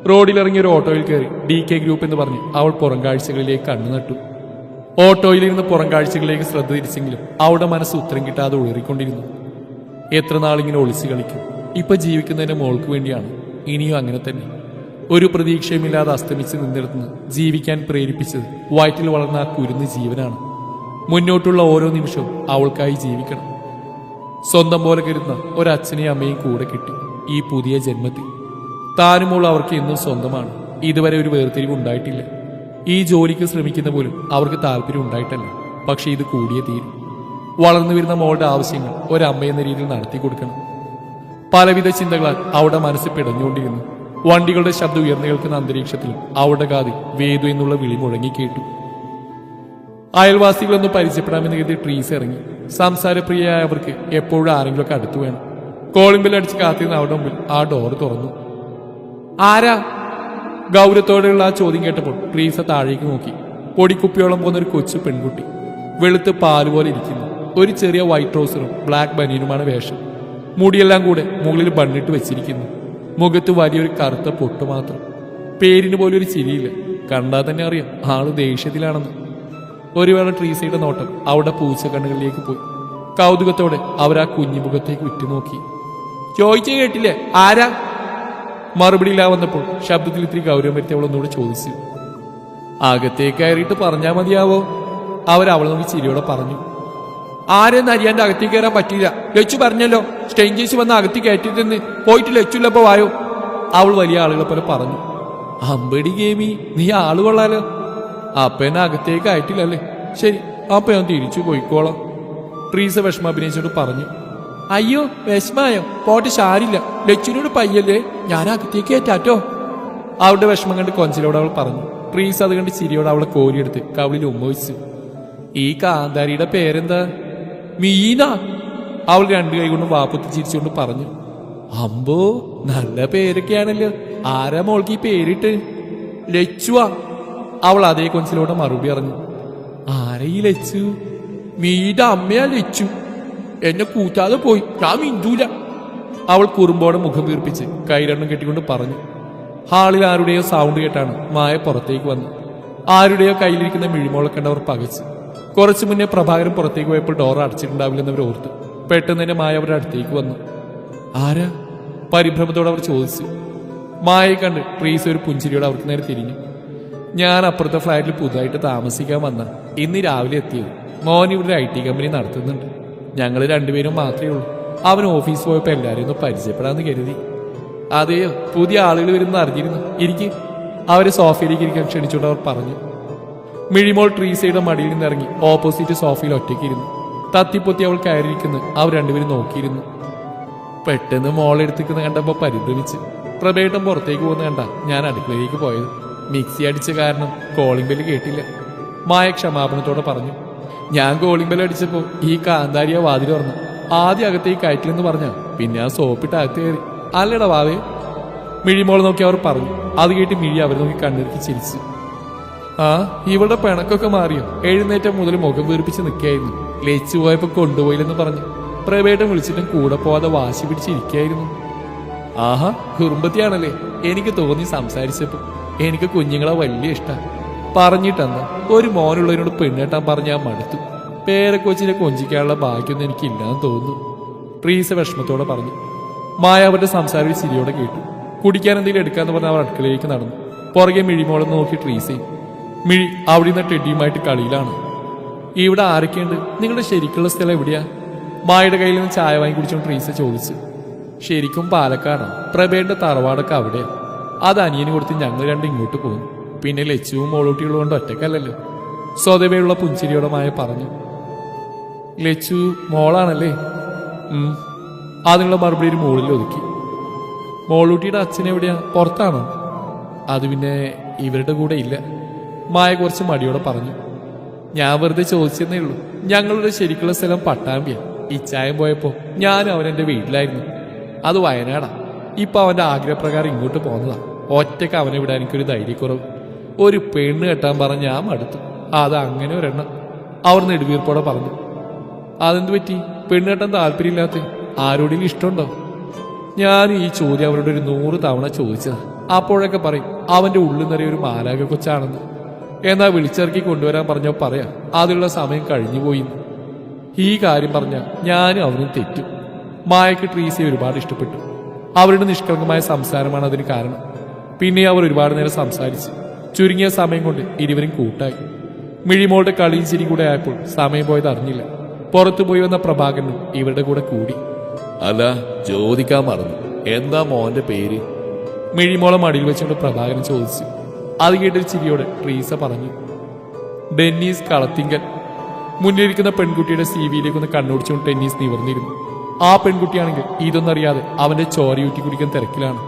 റോഡിലിറങ്ങിയ ഒരു ഓട്ടോയിൽ കയറി DK ഗ്രൂപ്പ് എന്ന് പറഞ്ഞ് അവൾ പുറം കാഴ്ചകളിലേക്ക് കണ്ണു നട്ടു. ഓട്ടോയിലിരുന്ന് പുറം കാഴ്ചകളിലേക്ക് ശ്രദ്ധ തിരിച്ചെങ്കിലും അവളുടെ മനസ്സ് ഉത്തരം കിട്ടാതെ ഉളറിക്കൊണ്ടിരുന്നു. എത്ര നാളിങ്ങനെ ഒളിച്ചു കളിക്കും? ഇപ്പൊ ജീവിക്കുന്നതിന്റെ മോൾക്ക് വേണ്ടിയാണ്. ഇനിയും അങ്ങനെ തന്നെ. ഒരു പ്രതീക്ഷയുമില്ലാതെ അസ്തമിച്ച് നിന്നിടത്തുനിന്ന് ജീവിക്കാൻ പ്രേരിപ്പിച്ചത് വയറ്റിൽ വളർന്ന ആ കുരുന്ന് ജീവനാണ്. മുന്നോട്ടുള്ള ഓരോ നിമിഷവും അവൾക്കായി ജീവിക്കണം. സ്വന്തം പോലെ കരുതുന്ന ഒരച്ഛനെയും അമ്മയും കൂടെ കിട്ടി ഈ പുതിയ ജന്മത്തിൽ. താനുമോൾ അവർക്ക് എന്നും സ്വന്തമാണ്. ഇതുവരെ ഒരു വേർതിരിവ് ഉണ്ടായിട്ടില്ല. ഈ ജോലിക്ക് ശ്രമിക്കുന്ന പോലും അവർക്ക് താല്പര്യം ഉണ്ടായിട്ടല്ല. പക്ഷെ ഇത് കൂടിയേ തീരും. വളർന്നു വരുന്ന മോളുടെ ആവശ്യങ്ങൾ ഒരമ്മയെന്ന രീതിയിൽ നടത്തി കൊടുക്കണം. പലവിധ ചിന്തകളാൽ അവളുടെ മനസ്സ് പിടഞ്ഞുകൊണ്ടിരുന്നു. വണ്ടികളുടെ ശബ്ദം ഉയർന്നു കേൾക്കുന്ന അന്തരീക്ഷത്തിലും അവളുടെ കാതിൽ വേദു എന്നുള്ള വിളി മുഴങ്ങി കേട്ടു. അയൽവാസികളൊന്നും പരിചയപ്പെടാമെന്ന് കരുതി ട്രീസ് ഇറങ്ങി. സംസാരപ്രിയയായ അവർക്ക് എപ്പോഴും ആരെങ്കിലുമൊക്കെ അടുത്തു വേണം. കോളിംഗ് ബെൽ അടിച്ച് കാത്തിരുന്ന അവരുടെ മുമ്പിൽ ആ ഡോർ തുറന്നു. ആരാ? ഗൗരവത്തോടെയുള്ള ആ ചോദ്യം കേട്ടപ്പോൾ ട്രീസ താഴേക്ക് നോക്കി. പൊടിക്കുപ്പിയോളം പോകുന്ന ഒരു കൊച്ചു പെൺകുട്ടി. വെളുത്ത് പാലുപോലെ ഇരിക്കുന്നു. ഒരു ചെറിയ വൈറ്റ് ട്രൗസറും ബ്ലാക്ക് ബനിയനുമാണ് വേഷം. മുടിയെല്ലാം കൂടെ മുകളിൽ ബണ്ണിട്ട് വെച്ചിരിക്കുന്നു. മുഖത്ത് വലിയൊരു കറുത്ത പൊട്ട് മാത്രം. പേരിന് പോലും ഒരു ചിരിയില്ല. കണ്ടാൽ തന്നെ അറിയാം ആള് ദേഷ്യത്തിലാണെന്ന്. ഒരു വേള ട്രീസയുടെ നോട്ടം അവിടെ പൂച്ച കണ്ണുകളിലേക്ക് പോയി. കൗതുകത്തോടെ അവരാ കുഞ്ഞുമുഖത്തേക്ക് ഉറ്റുനോക്കി. ചോദിച്ചു കേട്ടില്ലേ ആരാ? മറുപടിയില്ലാ വന്നപ്പോൾ ശബ്ദത്തിൽ ഇത്തിരി ഗൗരവം വരുത്തി അവൾ ഒന്നുകൂടെ ചോദിച്ചു. അകത്തേക്ക് കയറിയിട്ട് പറഞ്ഞാൽ മതിയാവോ? അവൾ നോക്കി ചിരിയോടെ പറഞ്ഞു. ആരെന്ന് അറിയാണ്ട് അകത്തേക്ക് കയറാൻ പറ്റില്ല. ലച്ചു പറഞ്ഞല്ലോ സ്ട്രേഞ്ചേഴ്സ് വന്ന് അകത്ത് കയറ്റിട്ടെന്ന്. പോയിട്ട് ലച്ചുള്ളപ്പോ വായോ? അവൾ വലിയ ആളുകളെ പോലെ പറഞ്ഞു. അമ്പടി ഗേമി, നീ ആള് കൊള്ളാലോ. അപ്പ എന്നെ അകത്തേക്ക് ആയിട്ടില്ലല്ലേ? ശരി, അപ്പൊ ഞാൻ തിരിച്ചു പോയിക്കോളാം. ട്രീസ വിഷമം അഭിനയിച്ചോട് പറഞ്ഞു. അയ്യോ വിഷമായോ? പോട്ട് ഷാരില്ല. ലച്ചുനോട് പയ്യല്ലേ, ഞാൻ അകത്തേക്ക് കയറ്റാറ്റോ. അവളുടെ വിഷമം കണ്ട് കൊഞ്ചലോട് അവൾ പറഞ്ഞു. ട്രീസ് അത് കണ്ട് ചിരിയോട് അവളെ കോരിയെടുത്ത് കവിളിൽ ഉമ്മവച്ചു. ഈ കാന്താരിയുടെ പേരെന്താ? മീന. അവൾ രണ്ടു കൈ കൊണ്ടും വാപ്പത്തി ചിരിച്ചുകൊണ്ട് പറഞ്ഞു. അമ്പോ, നല്ല പേരൊക്കെയാണല്ലോ. ആരാ മോൾക്ക് ഈ പേരിട്ട്? ലച്ചുവാ. അവൾ അതേ കൊഞ്ചലോടെ മറുപടി പറഞ്ഞു. ആരാ ഈ ലച്ചു? മീയുടെ അമ്മയാ ലച്ചു. എന്നെ കൂറ്റാതെ പോയി, ഞാൻ മിണ്ടൂല. അവൾ കുറുമ്പോടെ മുഖം വീർപ്പിച്ച് കൈ രണ്ടും കെട്ടിക്കൊണ്ട് പറഞ്ഞു. ഹാളിൽ ആരുടെയോ സൗണ്ട് കേട്ടാണ് മായ പുറത്തേക്ക് വന്നു. ആരുടെയോ കയ്യിലിരിക്കുന്ന മിഴിമോളെ കണ്ടവർ പകച്ചു. കുറച്ചു മുന്നേ പ്രഭാകരൻ പുറത്തേക്ക് പോയപ്പോൾ ഡോർ അടച്ചിട്ടുണ്ടാവില്ലെന്നവർ ഓർത്തു. പെട്ടെന്ന് തന്നെ മായ അവരുടെ അടുത്തേക്ക് വന്നു. ആരാ? പരിഭ്രമത്തോടെ അവർ ചോദിച്ചു. മായയെ കണ്ട് ട്രീസ് ഒരു പുഞ്ചിരിയോടെ അവർക്ക് നേരെ തിരിഞ്ഞു. ഞാൻ അപ്പുറത്തെ ഫ്ലാറ്റിൽ പുതുതായിട്ട് താമസിക്കാൻ വന്ന ഇന്ന് രാവിലെ എത്തിയത്. മോൻ ഇവിടെ IT കമ്പനി നടത്തുന്നുണ്ട്. ഞങ്ങൾ രണ്ടുപേരും മാത്രമേ ഉള്ളൂ. അവൻ ഓഫീസ് പോയപ്പോൾ എല്ലാവരെയും ഒന്ന് പരിചയപ്പെടാമെന്ന് കരുതി. അതെയോ, പുതിയ ആളുകൾ വരുന്ന അറിഞ്ഞിരുന്നു. ഇരിക്കും. അവരെ സോഫയിലേക്ക് ഇരിക്കാൻ ക്ഷണിച്ചുകൊണ്ട് അവർ പറഞ്ഞു. മിഴിമോൾ ട്രീസയുടെ മടിയിൽ നിന്നിറങ്ങി ഓപ്പോസിറ്റ് സോഫയിൽ ഒറ്റയ്ക്കിരുന്നു. തത്തിപ്പൊത്തി അവൾ കയറിയിരിക്കുന്നു അവർ രണ്ടുപേരും നോക്കിയിരുന്നു. പെട്ടെന്ന് മോളെടുത്തിക്കുന്ന കണ്ടപ്പോൾ പരിഭ്രമിച്ച്. പ്രഭേട്ടം പുറത്തേക്ക് പോകുന്ന കണ്ട ഞാൻ അടുക്കളയിലേക്ക് പോയത്. മിക്സി അടിച്ച കാരണം കോളിംഗ് ബെല്ല് കേട്ടില്ല. മായ ക്ഷമാപണത്തോടെ പറഞ്ഞു. ഞാൻ കോളിംഗ് ബെല്ല് അടിച്ചപ്പോൾ ഈ കാന്താരിയ വാതിൽ തുറന്നു. ആദ്യം അകത്തേക്ക് കയറ്റില്ലെന്ന് പറഞ്ഞ പിന്നെ ആ സോപ്പിട്ട് അകത്ത് കയറി. അല്ലടാ വാവേ? മിഴിമോൾ നോക്കി അവർ പറഞ്ഞു. അത് കേട്ട് മിഴി അവർ നോക്കി കണ്ണിറുക്കി ചിരിച്ചു. ആ, ഇവളുടെ പിണക്കൊക്കെ മാറിയോ? എഴുന്നേറ്റം മുതൽ മുഖം വീർപ്പിച്ച് നിൽക്കുകയായിരുന്നു. ലച്ചു പോയപ്പോ കൊണ്ടുപോയില്ലെന്ന് പറഞ്ഞു. പ്രഭേട്ടം വിളിച്ചിട്ടും കൂടെ പോവാതെ വാശി പിടിച്ചിരിക്കുകയായിരുന്നു. ആഹാ, കുറുമ്പത്തിയാണല്ലേ? എനിക്ക് തോന്നി സംസാരിച്ചപ്പോ. എനിക്ക് കുഞ്ഞുങ്ങളെ വലിയ ഇഷ്ടം. പറഞ്ഞിട്ടെന്താ, ഒരു മോനുള്ളതിനോട് പെണ്ണേട്ടാൻ പറഞ്ഞ ഞാൻ മടുത്തു. പേരക്കൊച്ചിനെ കൊഞ്ചിക്കാനുള്ള ഭാഗ്യമൊന്നും എനിക്കില്ലാന്ന് തോന്നുന്നു. ട്രീസ വിഷമത്തോടെ പറഞ്ഞു. മായ അവരുടെ സംസാരം ചിരിയോടെ കേട്ടു. കുടിക്കാൻ എന്തെങ്കിലും എടുക്കാന്ന് പറഞ്ഞ അവർ അടുക്കളയിലേക്ക് നടന്നു. പുറകെ മിഴിമോളെന്ന് നോക്കി ട്രീസയും. മിഴി അവിടെ നിന്ന് ടെഡിയുമായിട്ട് കളിയിലാണ്. ഇവിടെ ആരൊക്കെയുണ്ട്? നിങ്ങളുടെ ശരിക്കുള്ള സ്ഥലം എവിടെയാ? മായയുടെ കയ്യിൽ നിന്ന് ചായ വാങ്ങി കുടിച്ചോണ്ട് ട്രീസ ചോദിച്ചു. ശരിക്കും പാലക്കാടാണ്. പ്രഭയുടെ തറവാടൊക്കെ അവിടെയാണ്. അത് അനിയന് കൊടുത്ത് ഞങ്ങൾ രണ്ടും ഇങ്ങോട്ട് പോകുന്നു. പിന്നെ ലച്ചുവും മോളൂട്ടിയുള്ളതുകൊണ്ട് ഒറ്റക്കല്ലല്ലോ. സ്വതവേയുള്ള പുഞ്ചിരിയോടെ മായ പറഞ്ഞു. ലച്ചു മോളാണല്ലേ? അതിനുള്ള മറുപടി ഒരു മോളിൽ ഒതുക്കി. മോളൂട്ടിയുടെ അച്ഛനെവിടെയാ? പുറത്താണോ? അത് പിന്നെ ഇവരുടെ കൂടെ ഇല്ല. മായ കുറച്ച് മടിയോടെ പറഞ്ഞു. ഞാൻ വെറുതെ ചോദിച്ചെന്നേ ഉള്ളൂ. ഞങ്ങളുടെ ശരിക്കുള്ള സ്ഥലം പട്ടാമ്പിയാ. ഇച്ചായം പോയപ്പോ ഞാൻ അവനെന്റെ വീട്ടിലായിരുന്നു. അത് വയനാടാ. ഇപ്പൊ അവന്റെ ആഗ്രഹപ്രകാരം ഇങ്ങോട്ട് പോന്നതാ. ഒറ്റയ്ക്ക് അവനെ വിടാൻ എനിക്കൊരു ധൈര്യക്കുറവ്. ഒരു പെണ്ണ് കെട്ടാൻ പറഞ്ഞ് ഞാൻ മടുത്തു. അത് അങ്ങനെ ഒരെണ്ണം. അവർ നെടുവീർപ്പോടെ പറഞ്ഞു. അതെന്ത് പറ്റി? പെണ്ണ് കെട്ടാൻ താല്പര്യമില്ലാത്ത ആരോടെങ്കിലും ഇഷ്ടമുണ്ടോ? ഞാൻ ഈ ചോദ്യം അവരോട് ഒരു 100 തവണ ചോദിച്ചതാ. അപ്പോഴൊക്കെ പറയും അവന്റെ ഉള്ളിൽ നിറയെ ഒരു മാലാക കൊച്ചാണെന്ന്. എന്നാൽ വിളിച്ചിറക്കി കൊണ്ടുവരാൻ പറഞ്ഞോ പറയാം അതിലുള്ള സമയം കഴിഞ്ഞുപോയി. ഈ കാര്യം പറഞ്ഞാൽ ഞാനും അവനും തെറ്റും. മായക്ക് ട്രീസിയെ ഒരുപാട് ഇഷ്ടപ്പെട്ടു. അവരുടെ നിഷ്കളങ്കമായ സംസാരമാണ് അതിന് കാരണം. പിന്നെ അവർ ഒരുപാട് നേരം സംസാരിച്ചു. ചുരുങ്ങിയ സമയം കൊണ്ട് ഇരുവരും കൂട്ടായി. മിഴിമോളുടെ കളിയും ചിരി കൂടെ ആയപ്പോൾ സമയം പോയത് അറിഞ്ഞില്ല. പുറത്തു പോയി വന്ന പ്രഭാകരനും ഇവരുടെ കൂടെ കൂടി. അല്ല, ചോദിക്കാൻ മറന്നു, എന്താ മോന്റെ പേര്? മിഴിമോളെ മടിയിൽ വെച്ചുകൊണ്ട് പ്രഭാകരൻ ചോദിച്ചു. അത് കേട്ടൊരു ചിരിയോടെ ട്രീസ പറഞ്ഞു, ഡെന്നീസ് കളത്തിങ്കൽ. മുന്നിലിരിക്കുന്ന പെൺകുട്ടിയുടെ സിവിയിലേക്കൊന്ന് കണ്ണോടിച്ചുകൊണ്ട് ടെന്നീസ് നിവർന്നിരുന്നു. ആ പെൺകുട്ടിയാണെങ്കിൽ ഇതൊന്നറിയാതെ അവന്റെ ചോരയൂറ്റി കുടിക്കാൻ തിരക്കിലാണ്.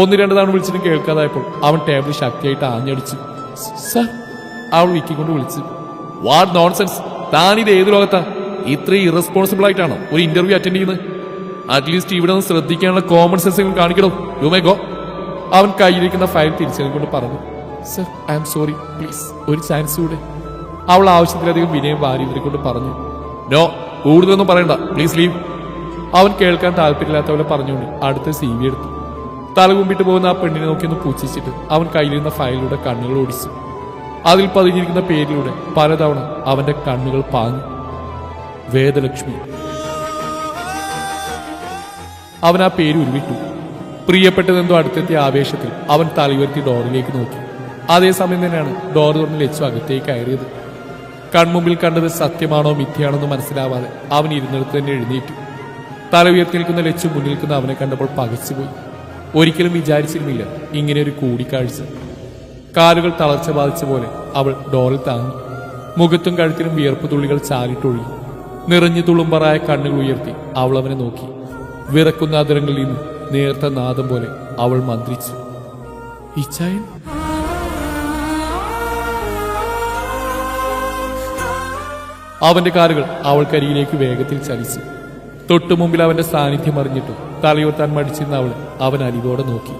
1-2 തവണ വിളിച്ചിട്ടും കേൾക്കാതായപ്പോൾ അവൻ ടേബിൾ ശക്തിയായിട്ട് ആഞ്ഞടിച്ചു. സർ, അവൾ വിക്കിക്കൊണ്ട് വിളിച്ചു. What nonsense! താനിത് ഏത് ലോകത്താ? ഇത്രയും ഇറസ്പോൺസിബിൾ ആയിട്ടാണോ ഒരു ഇന്റർവ്യൂ അറ്റൻഡ് ചെയ്യുന്നത്? അറ്റ്ലീസ്റ്റ് ഇവിടെ നിന്ന് ശ്രദ്ധിക്കാനുള്ള കോമൺ സെൻസ് കാണിക്കണം. You may go. അവൻ കയ്യിലിരിക്കുന്ന ഫയൽ തിരിച്ചെടുക്കൊണ്ട് പറഞ്ഞു. Sir, I am sorry, please ഒരു ചാൻസ് കൂടെ. അവൾ ആവശ്യത്തിലധികം വിനയം വാരിയതിനെക്കൊണ്ട് പറഞ്ഞു. നോ, കൂടുതലൊന്നും പറയണ്ട, പ്ലീസ് ലീവ്. അവൻ കേൾക്കാൻ താല്പര്യമില്ലാത്തവരെ പറഞ്ഞുകൊണ്ട് അടുത്ത CV എടുത്തു. തലകുമ്പിട്ട് പോകുന്ന ആ പെണ്ണിനെ നോക്കിയൊന്ന് പൂച്ഛിച്ചിട്ട് അവൻ കയ്യിലിരുന്ന ഫയലിലൂടെ കണ്ണുകൾ ഓടിച്ചു. അതിൽ പതിഞ്ഞിരിക്കുന്ന പേരിലൂടെ പലതവണ അവന്റെ കണ്ണുകൾ പാഞ്ഞു. വേദലക്ഷ്മി. അവൻ ആ പേര് ഉരുവിട്ടു. പ്രിയപ്പെട്ടതെന്തോ അടുത്തെത്തിയ ആവേശത്തിൽ അവൻ തലയുയർത്തി ഡോറിലേക്ക് നോക്കി. അതേസമയം തന്നെയാണ് ഡോർ തുറന്ന് ലച്ചു അകത്തേക്ക് കയറിയത്. കൺമുമ്പിൽ കണ്ടത് സത്യമാണോ മിഥ്യയാണോ എന്ന് മനസ്സിലാവാതെ അവൻ ഇരുന്നിടത്ത് തന്നെ എഴുന്നേറ്റു. തല ഉയർത്തി നിൽക്കുന്ന ലച്ചു മുന്നിൽ നിൽക്കുന്ന അവനെ കണ്ടപ്പോൾ പകച്ചുപോയി. ഒരിക്കലും വിചാരിച്ചിരുന്നില്ല ഇങ്ങനെ ഒരു കൂടിക്കാഴ്ച. കാലുകൾ തളർച്ച ബാധിച്ച പോലെ അവൾ ഡോറിൽ താങ്ങി. മുഖത്തും കഴുത്തിലും വിയർപ്പ് തുള്ളികൾ ചാലിട്ടൊഴുകി. നിറഞ്ഞു തുളുമ്പറായ കണ്ണുകൾ ഉയർത്തി അവൾ അവനെ നോക്കി. വിറക്കുന്ന അതിരങ്ങളിൽ നിന്ന് നേർത്ത നാദം പോലെ അവൾ മന്ത്രിച്ചു. ഇച്ചായൻ. അവന്റെ കാലുകൾ അവൾക്കരിയിലേക്ക് വേഗത്തിൽ ചലിച്ചു. തൊട്ടു മുമ്പിൽ അവന്റെ സാന്നിധ്യം അറിഞ്ഞിട്ടും തലയുയർത്താൻ മടിച്ചിരുന്ന അവൻ അലിവോടെ നോക്കി.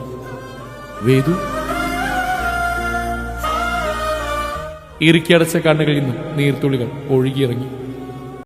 വേദു. ഇറുക്കിയടച്ച കണ്ണുകളിൽ നിന്നും നീർത്തുള്ളികൾ ഒഴുകിയിറങ്ങി.